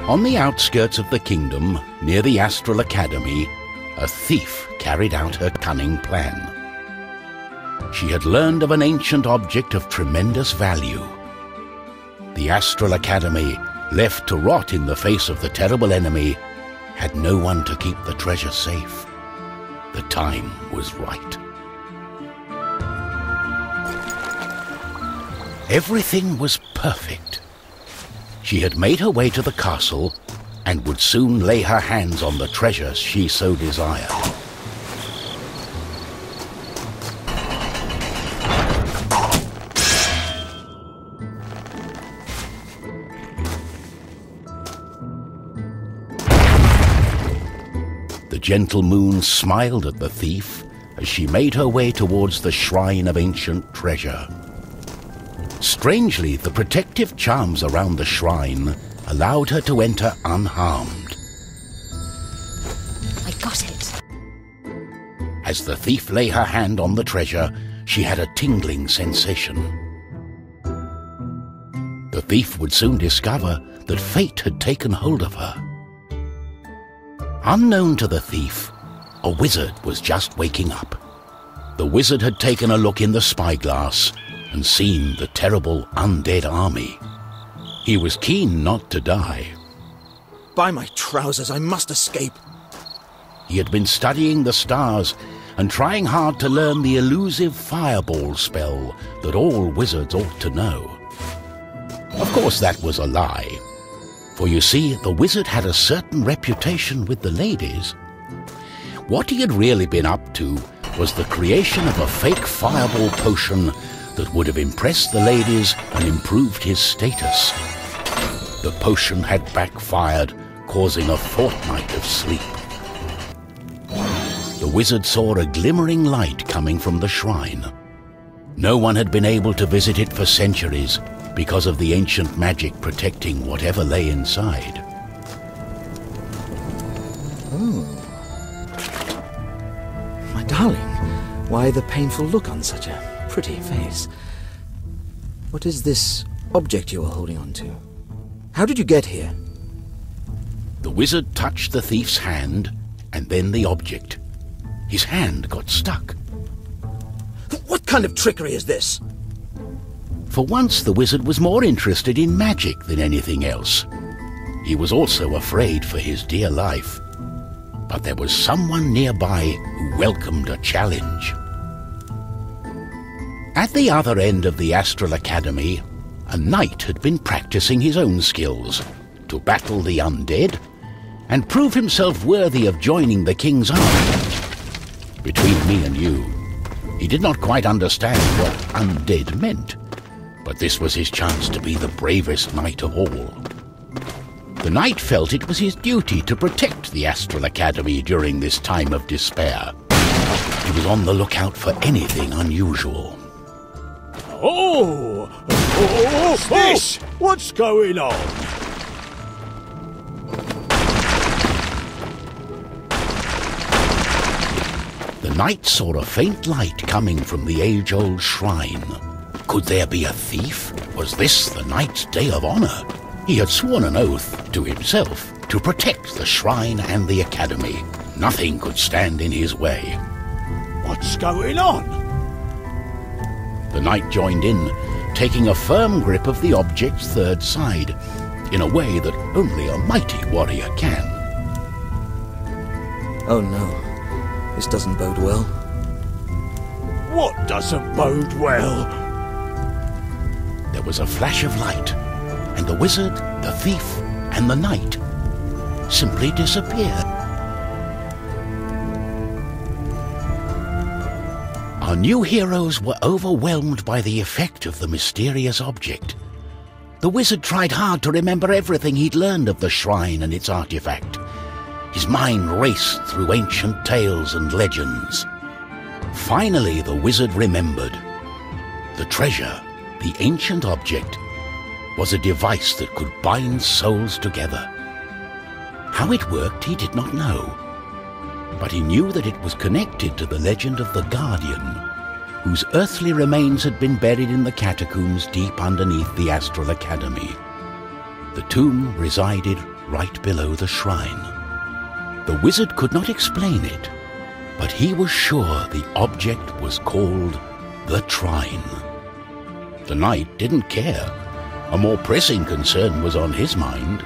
On the outskirts of the kingdom, near the Astral Academy, a thief carried out her cunning plan. She had learned of an ancient object of tremendous value. The Astral Academy, left to rot in the face of the terrible enemy, had no one to keep the treasure safe. The time was right. Everything was perfect. She had made her way to the castle and would soon lay her hands on the treasure she so desired. The gentle moon smiled at the thief as she made her way towards the shrine of ancient treasure. Strangely, the protective charms around the shrine allowed her to enter unharmed. I got it. As the thief lay her hand on the treasure, she had a tingling sensation. The thief would soon discover that fate had taken hold of her. Unknown to the thief, a wizard was just waking up. The wizard had taken a look in the spyglass and seen the terrible undead army. He was keen not to die. By my trousers, I must escape. He had been studying the stars and trying hard to learn the elusive fireball spell that all wizards ought to know. Of course, that was a lie. For you see, the wizard had a certain reputation with the ladies. What he had really been up to was the creation of a fake fireball potion that would have impressed the ladies and improved his status. The potion had backfired, causing a fortnight of sleep. The wizard saw a glimmering light coming from the shrine. No one had been able to visit it for centuries because of the ancient magic protecting whatever lay inside. My darling, why the painful look on such a pretty face? What is this object you are holding on to? How did you get here? The wizard touched the thief's hand and then the object. His hand got stuck. What kind of trickery is this? For once, the wizard was more interested in magic than anything else. He was also afraid for his dear life. But there was someone nearby who welcomed a challenge. At the other end of the Astral Academy, a knight had been practicing his own skills to battle the undead and prove himself worthy of joining the king's army. Between me and you, he did not quite understand what undead meant, but this was his chance to be the bravest knight of all. The knight felt it was his duty to protect the Astral Academy during this time of despair. He was on the lookout for anything unusual. What's this? What's going on? The knight saw a faint light coming from the age-old shrine. Could there be a thief? Was this the knight's day of honor? He had sworn an oath to himself to protect the shrine and the academy. Nothing could stand in his way. What's going on? The knight joined in, taking a firm grip of the object's third side, in a way that only a mighty warrior can. Oh no, this doesn't bode well. What doesn't bode well? There was a flash of light, and the wizard, the thief, and the knight simply disappeared. Our new heroes were overwhelmed by the effect of the mysterious object. The wizard tried hard to remember everything he'd learned of the shrine and its artifact. His mind raced through ancient tales and legends. Finally, the wizard remembered. The treasure, the ancient object, was a device that could bind souls together. How it worked, he did not know. But he knew that it was connected to the legend of the Guardian, whose earthly remains had been buried in the catacombs deep underneath the Astral Academy. The tomb resided right below the shrine. The wizard could not explain it, but he was sure the object was called the Trine. The knight didn't care. A more pressing concern was on his mind.